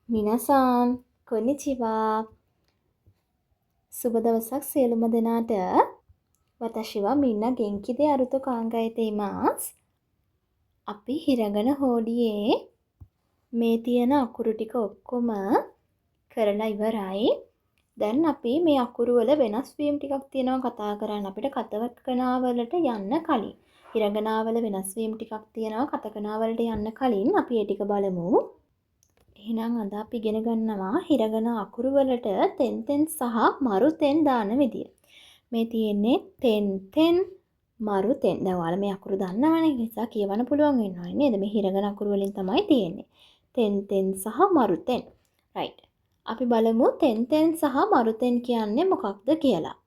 මිනසාන් කොන්නිචිවා සුබ දවසක් සියලුම දෙනාට. වතශිව මින්න ගෙන්කිද අරුත කාංගයිතේ මාස්. අපි හිරගන හෝඩියේ මේ තියෙන අකුරු ටික ඔක්කොම කරලා ඉවරයි. දැන් අපි මේ අකුරු වල වෙනස් වීම් ටිකක් තියෙනවා කතා කරන්න. අපිට කතවකනාවලට යන්න කලින් හිරගනාවල වෙනස් වීම් ටිකක් තියෙනවා කතකනාවලට යන්න කලින් අපි ඒ ටික බලමු. එහෙනම් අද අපි ඉගෙන ගන්නවා හිරගන අකුරු වලට තෙන් සහ මරු තෙන් දාන විදිය. මේ තියෙන්නේ තෙන් මරු තෙන්. දැන් ඔයාලා මේ අකුරු දන්නවනේ. නිසා කියවන්න පුළුවන් වෙනවා නේද? මේ හිරගන අකුරු වලින් තමයි තියෙන්නේ. තෙන් සහ මරු තෙන්. right. අපි බලමු තෙන් සහ මරු තෙන් කියන්නේ මොකක්ද කියලා.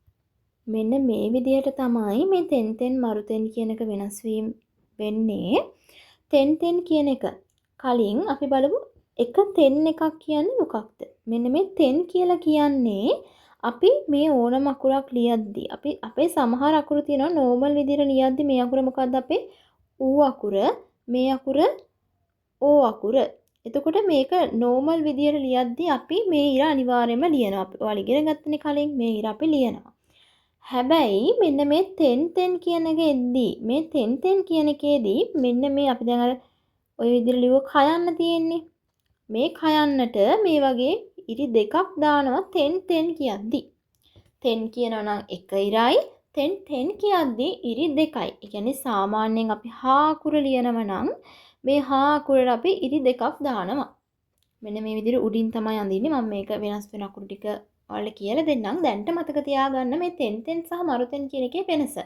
මෙන්න මේ විදියට තමයි මේ තෙන් මරු තෙන් කියන එක වෙනස් වීම වෙන්නේ. තෙන් කියන එක කලින් අපි බලමු එක තෙන් එකක් කියන්නේ මොකක්ද? මෙන්න මේ තෙන් කියලා කියන්නේ අපි මේ ඕනම අකුරක් ලියද්දි අපි අපේ සමහර අකුරු තියෙනවා නෝමල් විදිහට ලියද්දි මේ අකුර මොකක්ද අපේ ඌ අකුර, මේ අකුර ඕ අකුර. එතකොට මේක නෝමල් විදිහට ලියද්දි අපි මේ ඉර අනිවාර්යයෙන්ම ලියනවා. අපි ඔයාලා ඉගෙන ගත්තනේ කලින් මේ ඉර අපි ලියනවා. හැබැයි මෙන්න මේ තෙන් කියන එක එද්දී මේ තෙන් කියන එකේදී මෙන්න මේ අපි දැන් අර ওই විදිහට ලියුව කයන්න තියෙන්නේ. මේ කයන්නට මේ වගේ ඉරි දෙකක් දානවා තෙන් කියද්දි. තෙන් කියනවා නම් එක ඉරයි තෙන් කියද්දි ඉරි දෙකයි. ඒ කියන්නේ සාමාන්‍යයෙන් අපි හා අකුර ලියනවා නම් මේ හා අකුරට අපි ඉරි දෙකක් දානවා. මෙන්න මේ විදිහට උඩින් තමයි අඳින්නේ. මම මේක වෙනස් වෙන අකුරු ටික ඔයාලට කියලා දෙන්නම්. දැන්ට මතක තියාගන්න මේ තෙන් සහ මරු තෙන් කියන එකේ වෙනස.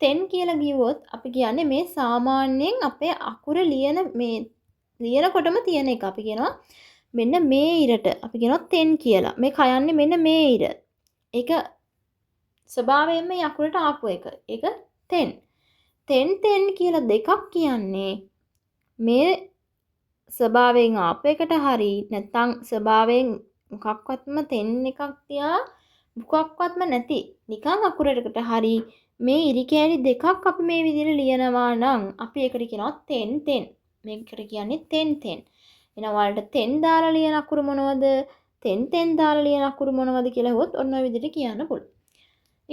තෙන් කියලා කිව්වොත් අපි කියන්නේ මේ සාමාන්‍යයෙන් අපේ අකුර ලියනකොටම තියෙන එක. අපි කියනවා මෙන්න මේ ඉරට අපි කියනවා තෙන් කියලා. මේ කයන්නේ මෙන්න මේ ඉර. ඒක ස්වභාවයෙන්ම මේ අකුරට ආපු එක. ඒක තෙන්. තෙන් කියලා දෙකක් කියන්නේ මේ ස්වභාවයෙන් ආපු එකට හරි නැත්නම් ස්වභාවයෙන් මොකක්වත්ම තෙන් එකක් තියා මොකක්වත්ම නැති නිකන් අකුරයකට හරි මේ ඉරි කෑලි දෙකක් අපි මේ විදිහට ලියනවා නම් අපි ඒකට කියනවා තෙන්. මේකට කියන්නේ තෙන්. එහෙනම් ඔයාලට තෙන් දාලා ලියන අකුරු මොනවද? තෙන් දාලා ලියන අකුරු මොනවද කියලා හොත් ඔන්න ඔය විදිහට කියන්න පුළුවන්.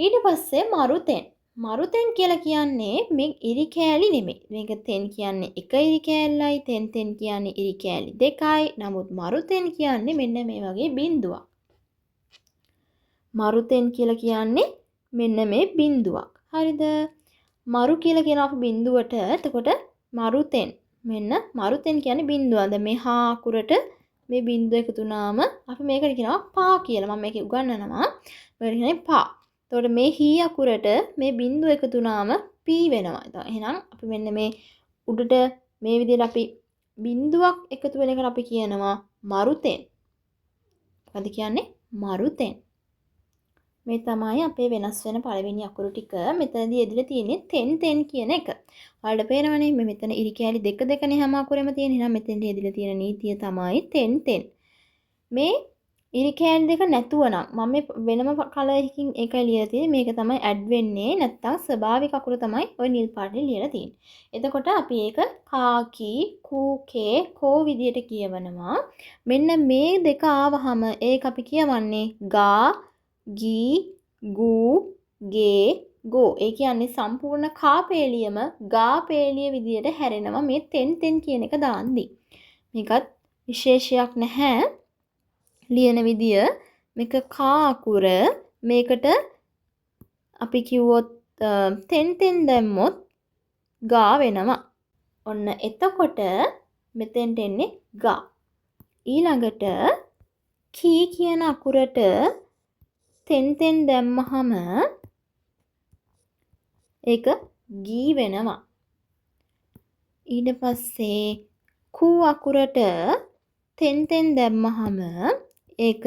ඊට පස්සේ මරු තෙන්. මරු තෙන් කියලා කියන්නේ මේ ඉරි කෑලි නෙමෙයි. මේක තෙන් කියන්නේ එක ඉරි කෑල්ලයි තෙන් කියන්නේ ඉරි කෑලි දෙකයි. නමුත් මරු තෙන් කියන්නේ මෙන්න මේ වගේ බිඳුවක්. මරු තෙන් කියලා කියන්නේ මෙන්න මේ බිඳුවක්. හරිද? මරු කියලා කියන අපේ බිඳුවට එතකොට මරු තෙන් මෙන්න මරු තෙන් කියන්නේ බිඳුව. දැන් මේ හා අකුරට මේ බිඳුව එකතු වුණාම අපි මේකට කියනවා පා කියලා. මම මේක උගන්වනවා. මේකට කියන්නේ පා. එතකොට මේ හී අකුරට මේ බිඳුව එකතු වුණාම පී වෙනවා. එහෙනම් අපි මෙන්න මේ උඩට මේ විදිහට අපි බිඳුවක් එකතු වෙන එකට අපි කියනවා මරු තෙන්. මොකද කියන්නේ මරු තෙන්. මේ තමයි අපේ වෙනස් වෙන පළවෙනි අකුරු ටික. මෙතනදී එදිලා තියෙන්නේ තෙන් කියන එක. ඔයාලට පේනවනේ මේ මෙතන ඉරි කෑලි දෙකනේ හැම අකුරෙම තියෙන. එහෙනම් මෙතනදී එදිලා තියෙන නීතිය තමයි තෙන්. මේ ඉරි කෑලි දෙක නැතුව නම් මම මේ වෙනම කලර් එකකින් ඒකයි ලියලා තියෙන්නේ. මේක තමයි ඇඩ් වෙන්නේ. නැත්තම් ස්වභාවික අකුර තමයි ওই නිල් පාටින් ලියලා තියෙන්නේ. එතකොට අපි ඒක කාකි, කූකේ, කෝ විදියට කියවනවා. මෙන්න මේ දෙක ආවහම ඒක අපි කියවන්නේ ගා ගී ගූ ගේ ගෝ. ඒ කියන්නේ සම්පූර්ණ කාපේලියම ගාපේලිය විදියට හැරෙනවා මේ තෙන් කියන එක දාන්දි. මේකත් විශේෂයක් නැහැ. ලියන විදිය මේක කා අකුර මේකට අපි කිව්වොත් තෙන් දැම්මොත් ගා වෙනවා. ඔන්න එතකොට මෙතෙන්ට එන්නේ ගා. ඊළඟට කී කියන අකුරට තෙන් දැම්මහම ඒක ගී වෙනවා. ඊට පස්සේ කූ අකුරට තෙන් දැම්මහම ඒක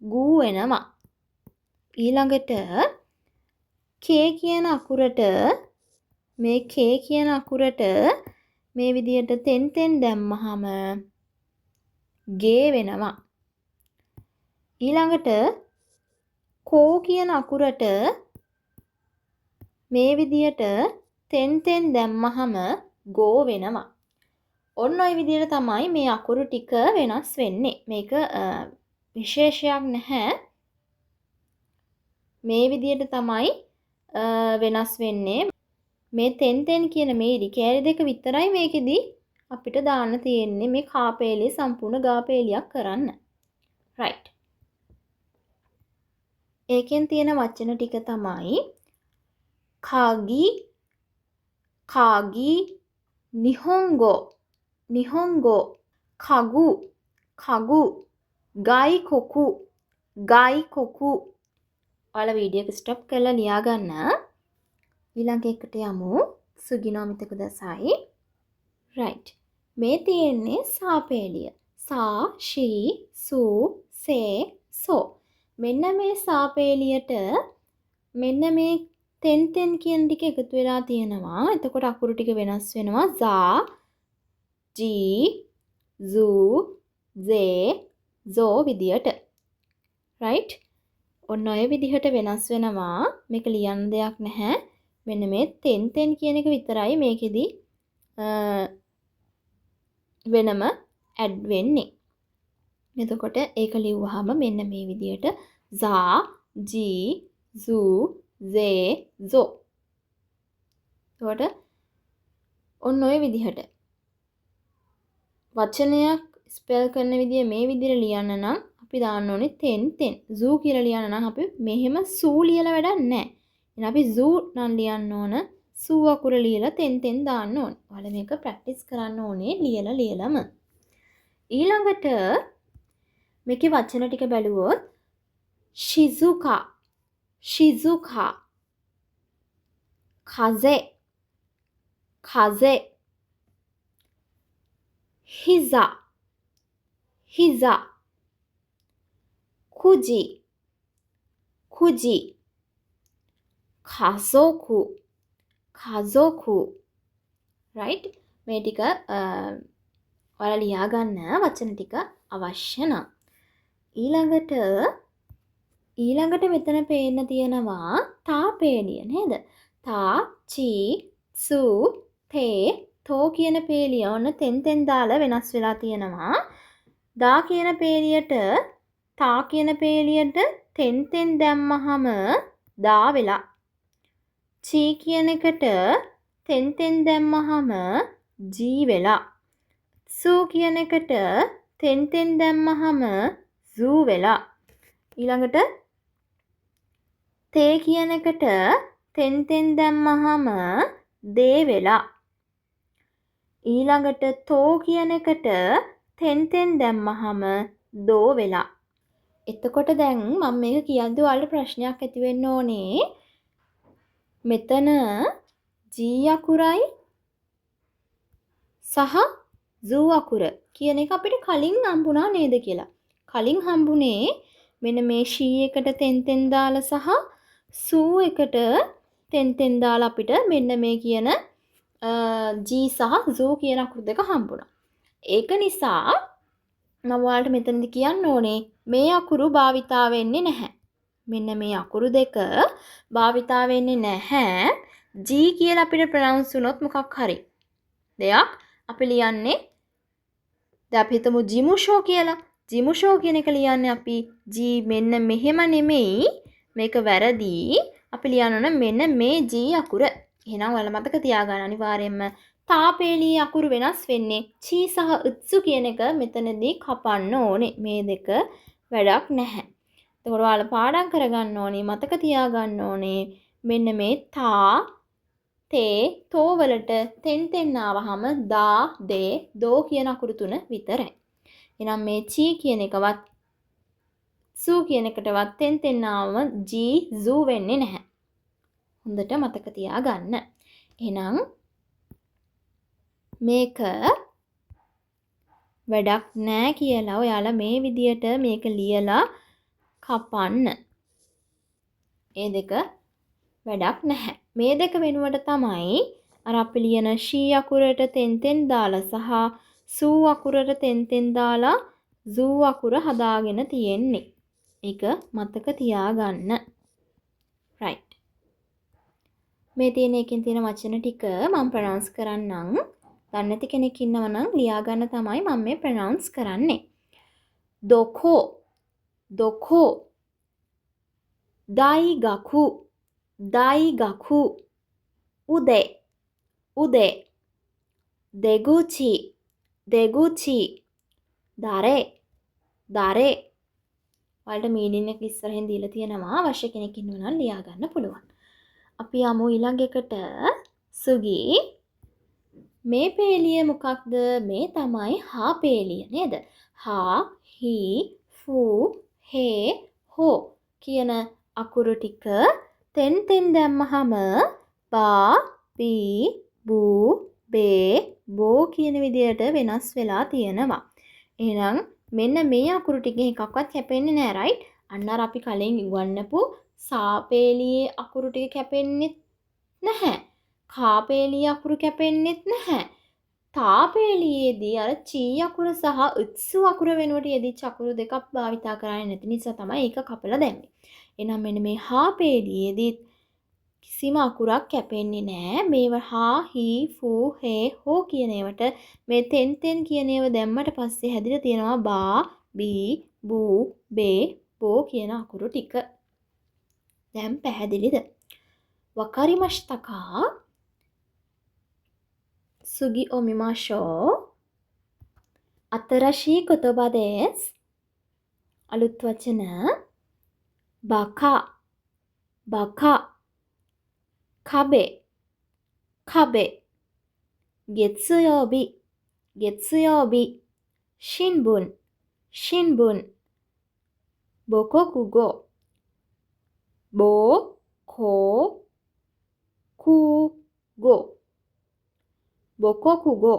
ගූ වෙනවා. ඊළඟට කේ කියන අකුරට මේ කේ කියන අකුරට මේ විදියට තෙන් දැම්මහම ගේ වෙනවා. ඊළඟට කෝ කියන අකුරට මේ විදියට තෙන් දැම්මහම ගෝ වෙනවා. ඔන්න ඔය විදිහට තමයි මේ අකුරු ටික වෙනස් වෙන්නේ. මේක විශේෂයක් නැහැ. මේ විදිහට තමයි වෙනස් වෙන්නේ. මේ තෙන් කියන මේ ඉරි කෑලි දෙක විතරයි මේකෙදි අපිට දාන්න තියෙන්නේ මේ කාපේලිය සම්පූර්ණ ගාපේලියක් කරන්න. right. ඒකෙන් තියෙන වචන ටික තමයි කාගි, කාගි, නිහොංගෝ, නිහොංගෝ, කගු, කගු, ගයි කොකු, ගයි කොකු. ඔයාලා වීඩියෝ එක ස්ටොප් කරලා ලියා ගන්න. ඊළඟ එකට යමු. සුගිනෝමිත කුදසයි. right. මේ තියෙන්නේ සාපේලිය. සා, ශී, සූ, සේ, සෝ. මෙන්න මේ සාපේලියට මෙන්න මේ තෙන් කියන ටික එකතු වෙලා තියෙනවා. එතකොට අකුරු ටික වෙනස් වෙනවා. zaa, ජී, zuu, zee, zo විදියට. right. ඔන්න ඔය විදිහට වෙනස් වෙනවා. මේක ලියන්න දෙයක් නැහැ. මෙන්න මේ තෙන් කියන එක විතරයි මේකෙදි වෙනම ඇඩ් වෙන්නේ. එතකොට ඒක ලිව්වහම මෙන්න මේ විදිහට zaa, jii, zuu, zee, zo. එතකොට ඔන්න ඔය විදිහට වචනයක් ස්පෙල් කරන විදිය මේ විදිහට ලියන්න නම් අපි දාන්න ඕනේ තෙන්. zoo කියලා ලියන්න නම් අපි මෙහෙම සූ ලියලා වැඩක් නැහැ. එහෙනම් අපි zoo නම් ලියන්න ඕන. සූ අකුර ලියලා තෙන් දාන්න ඕන. ඔයාලා මේක ප්‍රැක්ටිස් කරන්න ඕනේ ලියලම. ඊළඟට මේකේ වචන ටික බැලුවොත් shizuka, shizuka, kaze, kaze, hiza, hiza, kuji, kuji, kazoku, kazoku. right. මේ ටික ඔයාලා ලියා ගන්න වචන ටික අවශ්‍ය නම්. ඊළඟට මෙතන පේන්න තියෙනවා තාපේලිය නේද? තා, චී, සූ, තේ, තෝ කියන පේලිය ඔන්න තෙන් දාලා වෙනස් වෙලා තියෙනවා. දා කියන පේලියට තා කියන පේලියට තෙන් දැම්මහම දා වෙලා. චී කියන එකට තෙන් දැම්මහම ජී වෙලා. සූ කියන එකට තෙන් දැම්මහම සූ වෙලා. ඊළඟට තේ කියන එකට තෙන් දැම්මහම දේ වෙලා. ඊළඟට තෝ කියන එකට තෙන් දැම්මහම දෝ වෙලා. එතකොට දැන් මම මේක කියද්දි ඔයාලට ප්‍රශ්නයක් ඇති වෙන්න ඕනේ. මෙතන ජී අකුරයි සහ සූ අකුර කියන එක අපිට කලින් හම්බුණා නේද කියලා. කලින් හම්බුනේ මෙන්න මේ ශී එකට තෙන් දාලා සහ සූ එකට තෙන් දාලා අපිට මෙන්න මේ කියන ජී සහ සූ කියන අකුරු දෙක හම්බුණා. ඒක නිසා මම ඔයාලට මෙතනදි කියන්න ඕනේ මේ අකුරු භාවිතා වෙන්නේ නැහැ. මෙන්න මේ අකුරු දෙක භාවිතා වෙන්නේ නැහැ. ජී කියලා අපිට ප්‍රොනවුන්ස් වුණොත් මොකක් හරි දෙයක් අපි ලියන්නේ දැන් අපි හිතමු ජිමුෂෝ කියලා. ජිමුෂෝ කියන එක ලියන්නේ අපි ජී මෙන්න මෙහෙම නෙමෙයි. මේක වැරදි. අපි ලියන්න ඕන මෙන්න මේ ජී අකුර. එහෙනම් ඔයාලා මතක තියාගන්න අනිවාර්යයෙන්ම තාපේලී අකුරු වෙනස් වෙන්නේ චී සහ උත්සු කියන එක මෙතනදී කපන්න ඕනේ. මේ දෙක වැඩක් නැහැ. එතකොට ඔයාලා පාඩම් කරගන්න ඕනේ මතක තියාගන්න ඕනේ මෙන්න මේ තා තේ තෝ වලට තෙන් ආවහම දා දේ දෝ කියන අකුරු තුන විතරයි. එහෙනම් මේ චී කියන එකවත් සූ කියන එකටවත් තෙන් ආවම ජී සූ වෙන්නේ නැහැ. හොඳට මතක තියාගන්න. එහෙනම් මේක වැඩක් නෑ කියලා ඔයාලා මේ විදියට මේක ලියලා කපන්න. ඒ දෙක වැඩක් නැහැ. මේ දෙක වෙනුවට තමයි අර අපි ලියන ශී අකුරට තෙන් දාලා සහ සූ අකුරට තෙන් දාලා සූ අකුර හදාගෙන තියෙන්නේ. ඒක මතක තියාගන්න. right. මේ තියෙන එකෙන් තියෙන වචන ටික මම ප්‍රොනවුන්ස් කරන්නම්. දන්නේ නැති කෙනෙක් ඉන්නව නම් ලියා ගන්න තමයි මම මේ ප්‍රොනවුන්ස් කරන්නේ. දොකෝ දොකෝ දයිගකු දයිගකු උදේ උදේ දෙගුචි දෙගුචි දරේ දරේ වලට මීනින් එක ඉස්සරහින් දීලා තියෙනවා. අවශ්‍ය කෙනෙක් ඉන්නව නම් ලියා ගන්න පුළුවන්. අපි යමු ඊළඟ එකට. සුගි මේ පේලිය මොකක්ද? මේ තමයි හා පේලිය නේද? හා හී ෆූ හේ හෝ කියන අකුරු ටික තෙන් තෙන් දැම්මහම බා බී බූ බේ බෝ කියන විදියට වෙනස් වෙලා තියෙනවා. එහෙනම් මෙන්න මේ අකුරු ටිකෙන් එකක්වත් කැපෙන්නේ නැහැ right? අන්න අර අපි කලින් ඉගවන්නපු සාපේලියේ අකුරු ටික කැපෙන්නේ නැහැ. කාපේලියේ අකුරු කැපෙන්නේත් නැහැ. තාපේලියේදී අර චී අකුර සහ උත්සු අකුර වෙනුවට යෙදිච්ච අකුරු දෙකක් භාවිතා කරන්නේ නැති නිසා තමයි ඒක කපලා දැම්මේ. එහෙනම් මෙන්න මේ හාපේලියේදී කිසිම අකුරක් කැපෙන්නේ නැහැ. මේව හා හී ෆූ හේ හෝ කියන ඒවට මේ තෙන් තෙන් කියන ඒවා දැම්මට පස්සේ හැදිලා තියෙනවා බා බී බූ බේ බෝ කියන අකුරු ටික. දැන් පැහැදිලිද? වකරිමස්තකා සුගි ඔමිමාෂෝ අතරශී කොතොබා දෙස් අලුත් වචන බකා බකා කබේ කබේ ගෙත්සුයෝබි ගෙත්සුයෝබි shimbun shimbun bokokugo bo ko ku go bokokugo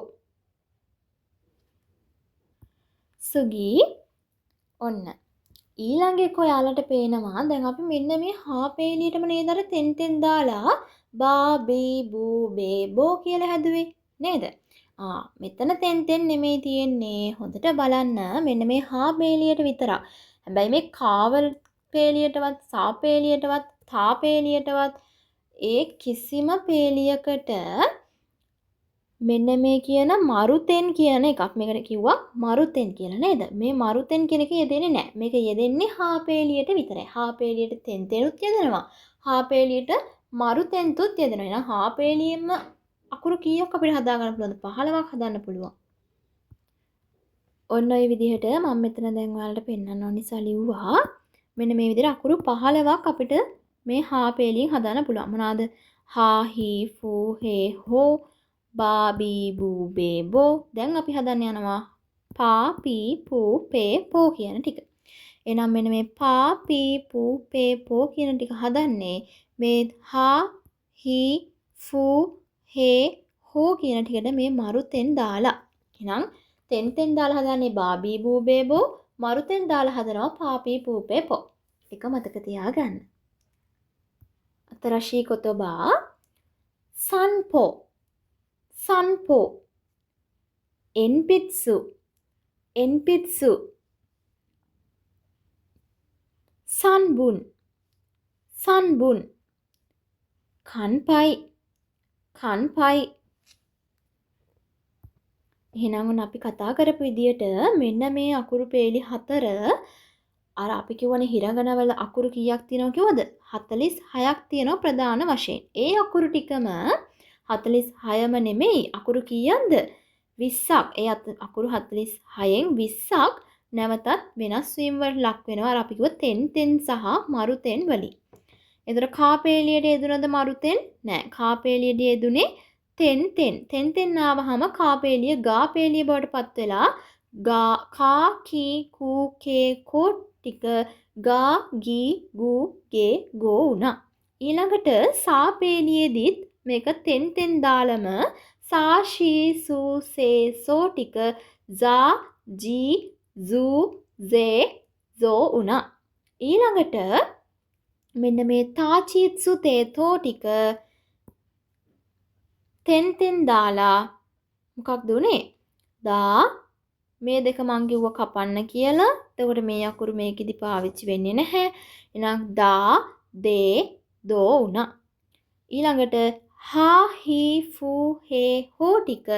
සුගි ඔන්න ඊළඟ එක ඔයාලට පේනවා. දැන් අපි මෙන්න මේ හා පේලියටම නේද අර තෙන් තෙන් දාලා බා බී බූ බේ බෝ කියලා හැදුවේ නේද? මෙතන තෙන් තෙන් නෙමෙයි තියෙන්නේ. හොඳට බලන්න මෙන්න මේ හා පේලියට විතරක්. හැබැයි මේ කාවල් පේලියටවත් සා පේලියටවත් තා පේලියටවත් ඒ කිසිම පේලියකට මෙන්න මේ කියන මරුතෙන් කියන එකක් මේකට කිව්වා මරුතෙන් කියලා නේද? මේ මරුතෙන් කියන එක යෙදෙන්නේ නැහැ. මේක යෙදෙන්නේ හා පේලියට විතරයි. හා පේලියට තෙන් තෙනුත් යෙදෙනවා. හා පේලියට මරුතෙන්තුත් යෙදෙනවා. එහෙනම් හා පේලියෙම අකුරු කීයක් අපිට හදා ගන්න පුළුවන්ද? 15ක් හදන්න පුළුවන්. ඔන්න ඔය විදිහට මම මෙතන දැන් ඔයාලට පෙන්වන්න ඕන නිසා ලිව්වා. මෙන්න මේ විදිහට අකුරු 15ක් අපිට මේ හා පේලියෙන් හදන්න පුළුවන්. මොනවාද? හා හී ෆූ හේ හෝ බා බී බූ බේ බෝ. දැන් අපි හදන්න යනවා පා පී පූ පේ පෝ කියන ටික. එහෙනම් මෙන්න මේ පා පී පූ පේ පෝ කියන ටික හදන්නේ මේ හා හී ෆූ හේ හෝ කියන ටිකට මේ මරුතෙන් දාලා. එහෙනම් තෙන් තෙන් දාලා හදන්නේ බා බී බූ බේ බෝ. මරුතෙන් දාලා හදනවා පා පී පූ පේ පෝ. එක මතක තියාගන්න. අතරශී කොතබා සන්පෝ sanpo enpitsu enpitsu sanbun sanbun kanpai kanpai. එහෙනම් අපි කතා කරපු විදියට මෙන්න මේ අකුරු පේලි 4 අර අපි කියවනේ හිරගණවල අකුරු කීයක් තියෙනවද කිව්වද? 46ක් තියෙනවා ප්‍රධාන වශයෙන්. ඒ අකුරු ටිකම 46ම නෙමෙයි අකුරු කීයක්ද 20ක්. ඒ අකුරු 46න් 20ක් නැවතත් වෙනස් වීම වලට ලක් වෙනවා. අර අපි කිව්ව තෙන් තෙන් සහ මරුතෙන් වලින්. එතකොට කාපේලියට යෙදුනද මරුතෙන්? නෑ. කාපේලියට යෙදුනේ තෙන් තෙන්. තෙන් තෙන් ආවහම කාපේලිය ගාපේලිය බවට පත් වෙලා ගා කා කී කූ කේ කෝ ටික ගා ගී ගූ ගේ ගෝ වුණා. ඊළඟට සාපේලියේදීත් මේක තෙන් තෙන් දාලම සා ශී සූ සේ සෝ ටික ජා ජී සූ zේ zෝ උනා. ඊළඟට මෙන්න මේ තාචීත්සු තේතෝ ටික තෙන් තෙන් දාලා මොකක්ද උනේ? දා මේ දෙක මං කිව්ව කපන්න කියලා. එතකොට මේ අකුරු මේකෙදි පාවිච්චි වෙන්නේ නැහැ. එහෙනම් දා දේ දෝ උනා. ඊළඟට හා හී ෆූ හේ හෝ ටික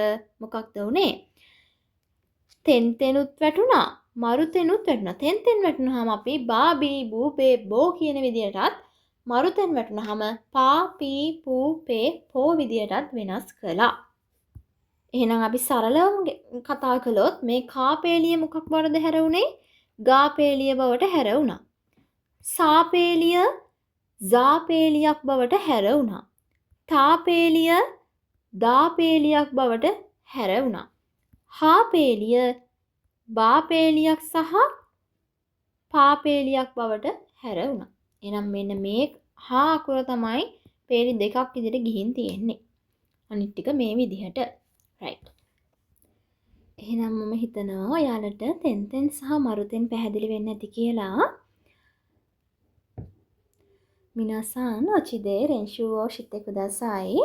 මොකක්ද උනේ? තෙන් තෙනුත් වැටුණා, මරු තෙනුත් වැටුණා. තෙන් තෙන් වැටුනහම අපි බා බී බූ පේ බෝ කියන විදියටත්, මරු තෙන් වැටුනහම පා පී පූ පේ පෝ විදියටත් වෙනස් කළා. එහෙනම් අපි සරලවම කතා කළොත් මේ කාපේලිය මොකක් බවටද හැරවුනේ? ගාපේලිය බවට හැරවුණා. සාපේලිය සාපේලියක් බවට හැරවුණා. තාපේලිය දාපේලියක් බවට හැරවුණා. හාපේලිය බාපේලියක් සහ පාපේලියක් බවට හැරවුණා. එහෙනම් මෙන්න මේ හා අකුර තමයි පේලි දෙකක් විදිහට ගිහින් තියෙන්නේ. අනිත් ටික මේ විදිහට. right. එහෙනම් මම හිතනවා ඔයාලට තෙන් සහ මරුතෙන් පැහැදිලි වෙන්න ඇති කියලා. 皆さんお家で練習をしてください。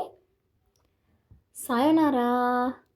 さよなら。